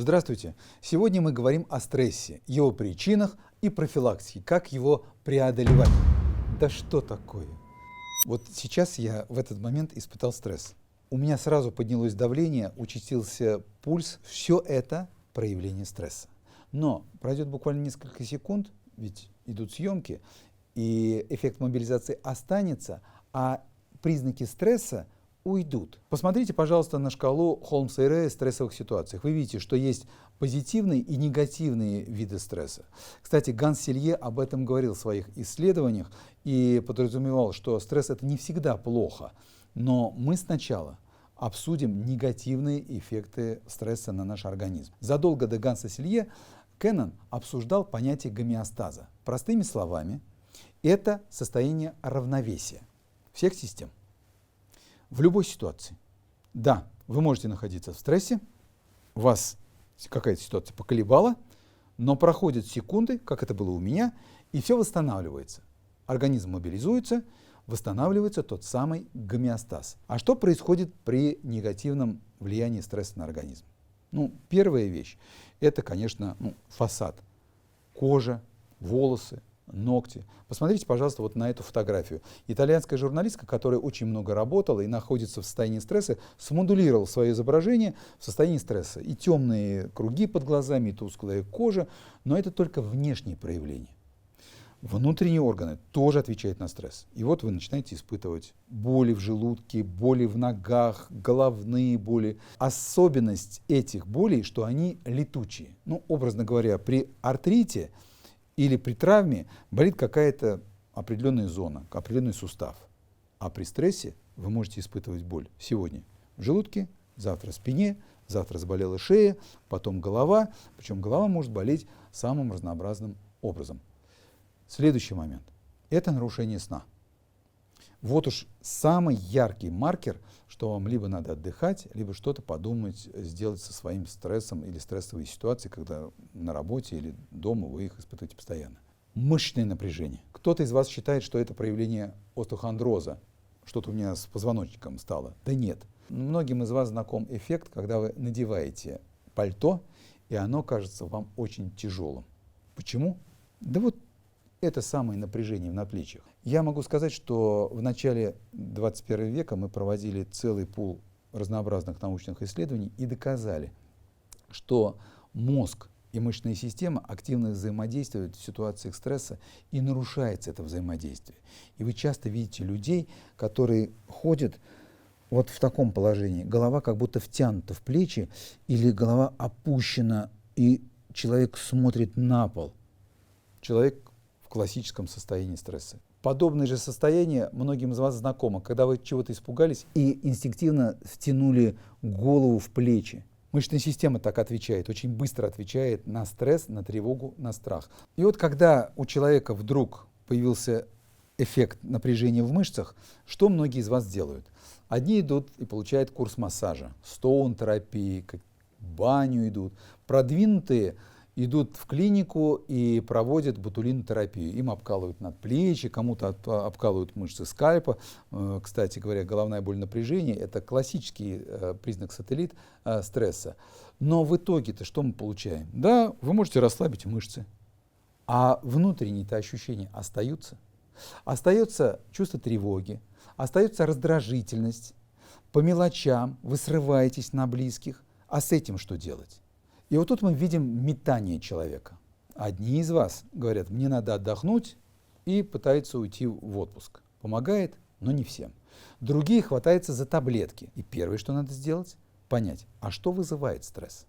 Здравствуйте! Сегодня мы говорим о стрессе, его причинах и профилактике, как его преодолевать. Да что такое? Вот сейчас я в этот момент испытал стресс. У меня сразу поднялось давление, участился пульс. Все это проявление стресса. Но пройдет буквально несколько секунд, ведь идут съемки, и эффект мобилизации останется, а признаки стресса уйдут. Посмотрите, пожалуйста, на шкалу Холмса и Рея в стрессовых ситуациях. Вы видите, что есть позитивные и негативные виды стресса. Кстати, Ганс Селье об этом говорил в своих исследованиях и подразумевал, что стресс — это не всегда плохо. Но мы сначала обсудим негативные эффекты стресса на наш организм. Задолго до Ганса Селье Кеннон обсуждал понятие гомеостаза. Простыми словами, это состояние равновесия всех систем в любой ситуации. Да, вы можете находиться в стрессе, вас какая-то ситуация поколебала, но проходят секунды, как это было у меня, и все восстанавливается. Организм мобилизуется, восстанавливается тот самый гомеостаз. А что происходит при негативном влиянии стресса на организм? Первая вещь – это, конечно, фасад. Кожа, волосы, ногти. Посмотрите, пожалуйста, вот на эту фотографию. Итальянская журналистка, которая очень много работала и находится в состоянии стресса, смодулировала свое изображение в состоянии стресса. И темные круги под глазами, и тусклая кожа, но это только внешние проявления. Внутренние органы тоже отвечают на стресс. И вот вы начинаете испытывать боли в желудке, боли в ногах, головные боли. Особенность этих болей, что они летучие. Образно говоря, при артрите или при травме болит какая-то определенная зона, определенный сустав. А при стрессе вы можете испытывать боль сегодня в желудке, завтра в спине, завтра заболела шея, потом голова. Причем голова может болеть самым разнообразным образом. Следующий момент – это нарушение сна. Вот уж самый яркий маркер, что вам либо надо отдыхать, либо что-то подумать, сделать со своим стрессом или стрессовой ситуацией, когда на работе или дома вы их испытываете постоянно. Мышечное напряжение. Кто-то из вас считает, что это проявление остеохондроза, что-то у меня с позвоночником стало. Да нет. Многим из вас знаком эффект, когда вы надеваете пальто, и оно кажется вам очень тяжелым. Почему? Да вот это самое напряжение в надплечьях. Я могу сказать, что в начале 21 века мы проводили целый пул разнообразных научных исследований и доказали, что мозг и мышечная система активно взаимодействуют в ситуациях стресса, и нарушается это взаимодействие. И вы часто видите людей, которые ходят вот в таком положении. Голова как будто втянута в плечи, или голова опущена, и человек смотрит на пол. Человек в классическом состоянии стресса. Подобное же состояние многим из вас знакомо, когда вы чего-то испугались и инстинктивно втянули голову в плечи. Мышечная система так отвечает, очень быстро отвечает на стресс, на тревогу, на страх. И вот когда у человека вдруг появился эффект напряжения в мышцах, что многие из вас делают? Одни идут и получают курс массажа, стоун-терапии, в баню идут. Продвинутые идут в клинику и проводят ботулинотерапию. Им обкалывают надплечье, кому-то обкалывают мышцы скальпа. Кстати говоря, головная боль, напряжение – это классический признак сателлит стресса. Но в итоге-то что мы получаем? Да, вы можете расслабить мышцы, а внутренние-то ощущения остаются. Остается чувство тревоги, остается раздражительность, по мелочам вы срываетесь на близких. А с этим что делать? И вот тут мы видим метание человека. Одни из вас говорят, мне надо отдохнуть, и пытаются уйти в отпуск. Помогает, но не всем. Другие хватаются за таблетки. И первое, что надо сделать, понять, а что вызывает стресс?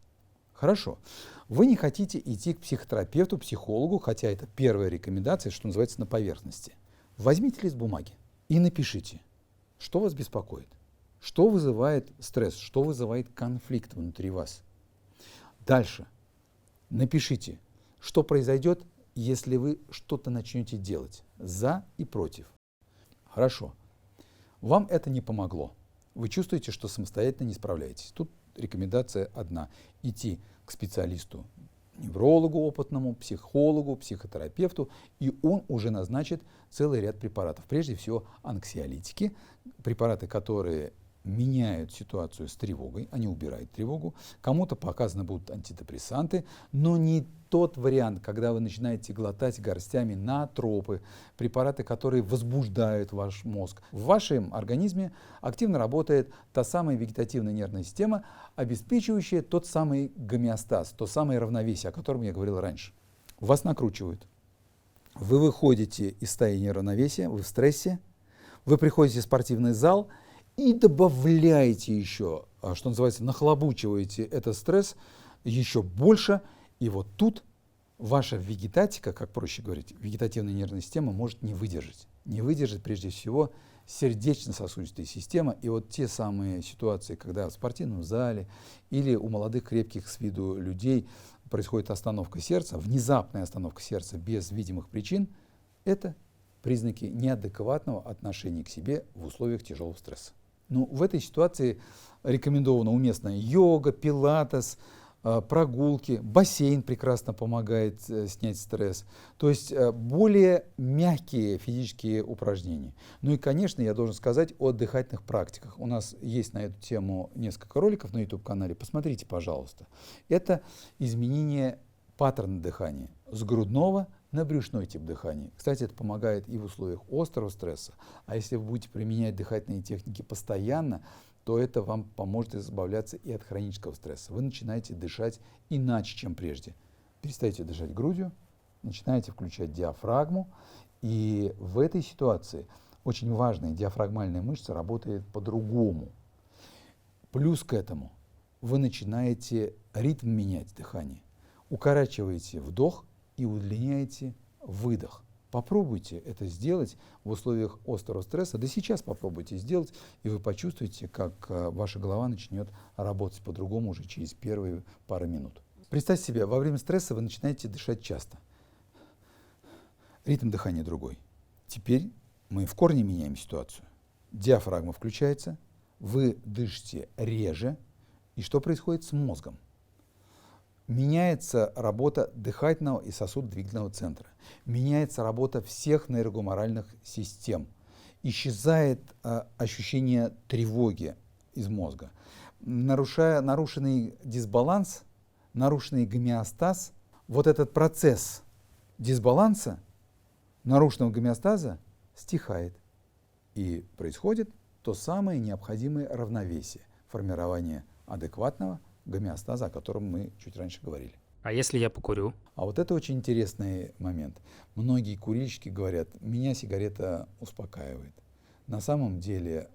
Хорошо, вы не хотите идти к психотерапевту, психологу, хотя это первая рекомендация, что называется, на поверхности. Возьмите лист бумаги и напишите, что вас беспокоит, что вызывает стресс, что вызывает конфликт внутри вас. Дальше напишите, что произойдет, если вы что-то начнете делать за и против. Хорошо. Вам это не помогло. Вы чувствуете, что самостоятельно не справляетесь. Тут рекомендация одна. Идти к специалисту, неврологу опытному, психологу, психотерапевту, и он уже назначит целый ряд препаратов. Прежде всего анксиолитики, препараты, которые меняют ситуацию с тревогой, они убирают тревогу, кому-то показаны будут антидепрессанты, но не тот вариант, когда вы начинаете глотать горстями натропы, препараты, которые возбуждают ваш мозг. В вашем организме активно работает та самая вегетативная нервная система, обеспечивающая тот самый гомеостаз, то самое равновесие, о котором я говорил раньше. Вас накручивают. Вы выходите из состояния равновесия, вы в стрессе, вы приходите в спортивный зал и добавляете еще, что называется, нахлобучиваете этот стресс еще больше. И вот тут ваша вегетатика, как проще говорить, вегетативная нервная система может не выдержать. Не выдержит прежде всего сердечно-сосудистая система. И вот те самые ситуации, когда в спортивном зале или у молодых крепких с виду людей происходит остановка сердца, внезапная остановка сердца без видимых причин, это признаки неадекватного отношения к себе в условиях тяжелого стресса. Ну, в этой ситуации рекомендована уместная йога, пилатес, прогулки, бассейн прекрасно помогает снять стресс. То есть более мягкие физические упражнения. Ну и, конечно, я должен сказать о дыхательных практиках. У нас есть на эту тему несколько роликов на YouTube-канале. Посмотрите, пожалуйста. Это изменение паттерна дыхания с грудного на брюшной тип дыхания. Кстати, это помогает и в условиях острого стресса. А если вы будете применять дыхательные техники постоянно, то это вам поможет избавляться и от хронического стресса. Вы начинаете дышать иначе, чем прежде. Перестаете дышать грудью, начинаете включать диафрагму. И в этой ситуации очень важная диафрагмальная мышца работает по-другому. Плюс к этому вы начинаете ритм менять дыхания. Укорачиваете вдох и удлиняете выдох. Попробуйте это сделать в условиях острого стресса. Да сейчас попробуйте сделать, и вы почувствуете, как ваша голова начнет работать по-другому уже через первые пару минут. Представьте себе, во время стресса вы начинаете дышать часто. Ритм дыхания другой. Теперь мы в корне меняем ситуацию. Диафрагма включается, вы дышите реже. И что происходит с мозгом? Меняется работа дыхательного и сосудодвигательного центра. Меняется работа всех нейрогуморальных систем. Исчезает ощущение тревоги из мозга. Нарушенный дисбаланс, нарушенный гомеостаз, вот этот процесс дисбаланса, нарушенного гомеостаза стихает. И происходит то самое необходимое равновесие, формирование адекватного гомеостаза, о котором мы чуть раньше говорили. А если я покурю? А вот это очень интересный момент. Многие курильщики говорят, меня сигарета успокаивает. На самом деле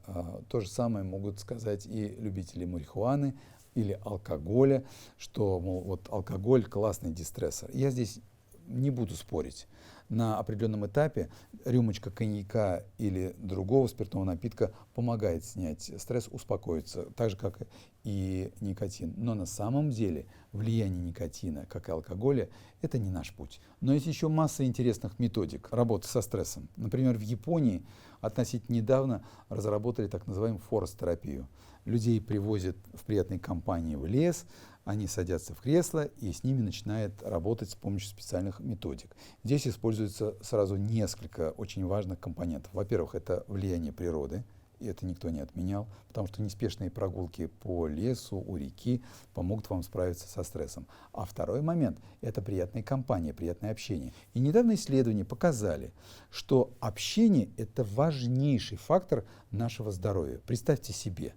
то же самое могут сказать и любители марихуаны или алкоголя, что, мол, вот алкоголь классный дистрессор. Я здесь не буду спорить. На определенном этапе рюмочка коньяка или другого спиртного напитка помогает снять стресс, успокоиться, так же, как и никотин. Но на самом деле влияние никотина, как и алкоголя, это не наш путь. Но есть еще масса интересных методик работы со стрессом. Например, в Японии относительно недавно разработали так называемую форест-терапию. Людей привозят в приятной компании в лес, они садятся в кресло и с ними начинают работать с помощью специальных методик. Здесь используется сразу несколько очень важных компонентов. Во-первых, это влияние природы, и это никто не отменял, потому что неспешные прогулки по лесу, у реки помогут вам справиться со стрессом. А второй момент – это приятная компания, приятное общение. И недавно исследования показали, что общение – это важнейший фактор нашего здоровья. Представьте себе,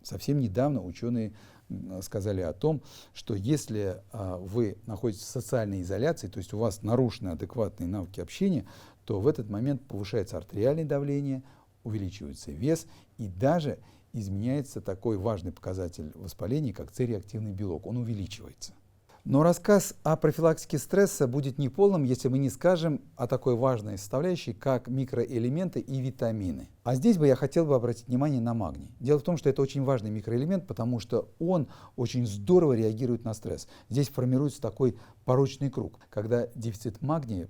совсем недавно ученые сказали о том, что если вы находитесь в социальной изоляции, то есть у вас нарушены адекватные навыки общения, то в этот момент повышается артериальное давление, увеличивается вес и даже изменяется такой важный показатель воспаления, как С-реактивный белок, он увеличивается. Но рассказ о профилактике стресса будет неполным, если мы не скажем о такой важной составляющей, как микроэлементы и витамины. А здесь бы я хотел бы обратить внимание на магний. Дело в том, что это очень важный микроэлемент, потому что он очень здорово реагирует на стресс. Здесь формируется такой порочный круг, когда дефицит магния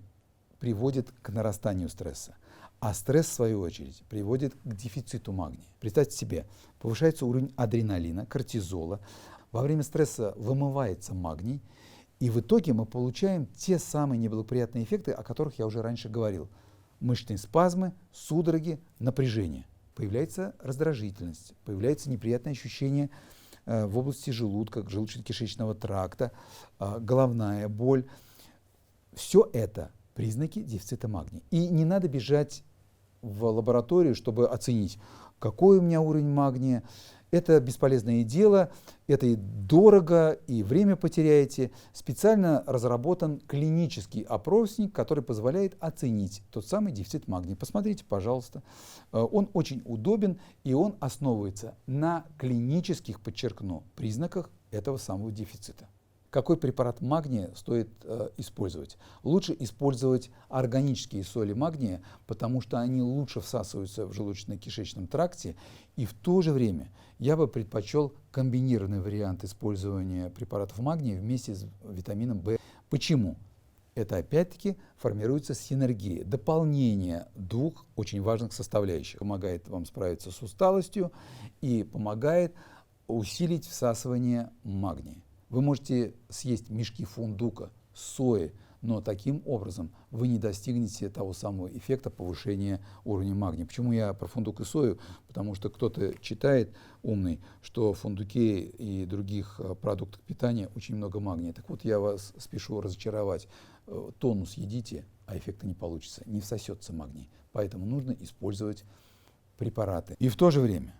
приводит к нарастанию стресса. А стресс, в свою очередь, приводит к дефициту магния. Представьте себе, повышается уровень адреналина, кортизола. Во время стресса вымывается магний, и в итоге мы получаем те самые неблагоприятные эффекты, о которых я уже раньше говорил. Мышечные спазмы, судороги, напряжение. появляется раздражительность, появляется неприятное ощущение в области желудка, желудочно-кишечного тракта, головная боль. Все это признаки дефицита магния. И не надо бежать в лабораторию, чтобы оценить, какой у меня уровень магния. Это бесполезное дело, это и дорого, и время потеряете. Специально разработан клинический опросник, который позволяет оценить тот самый дефицит магния. Посмотрите, пожалуйста. Он очень удобен, и он основывается на клинических, подчеркну, признаках этого самого дефицита. Какой препарат магния стоит использовать? Лучше использовать органические соли магния, потому что они лучше всасываются в желудочно-кишечном тракте, и в то же время я бы предпочел комбинированный вариант использования препаратов магния вместе с витамином В. Почему? Это опять-таки формируется синергия, дополнение двух очень важных составляющих. Помогает вам справиться с усталостью и помогает усилить всасывание магния. Вы можете съесть мешки фундука, сои, но таким образом вы не достигнете того самого эффекта повышения уровня магния. Почему я про фундук и сою? Потому что кто-то читает, умный, что в фундуке и других продуктах питания очень много магния. Так вот, я вас спешу разочаровать. Тонну съедите, а эффекта не получится, не всосется магний. Поэтому нужно использовать препараты. И в то же время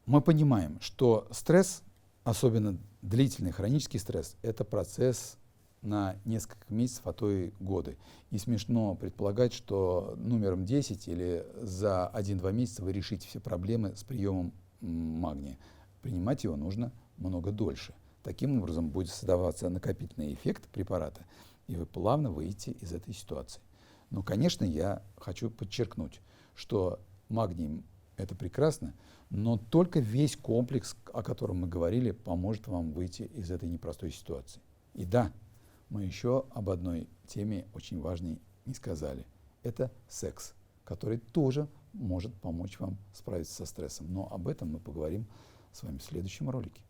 мы понимаем, что стресс, особенно длительный хронический стресс, это процесс на несколько месяцев, а то и годы. И смешно предполагать, что номером 10 или за 1-2 месяца вы решите все проблемы с приемом магния. Принимать его нужно много дольше. Таким образом будет создаваться накопительный эффект препарата, и вы плавно выйдете из этой ситуации. Но, конечно, я хочу подчеркнуть, что магний — это прекрасно, но только весь комплекс, о котором мы говорили, поможет вам выйти из этой непростой ситуации. И да, мы еще об одной теме очень важной не сказали. Это секс, который тоже может помочь вам справиться со стрессом. Но об этом мы поговорим с вами в следующем ролике.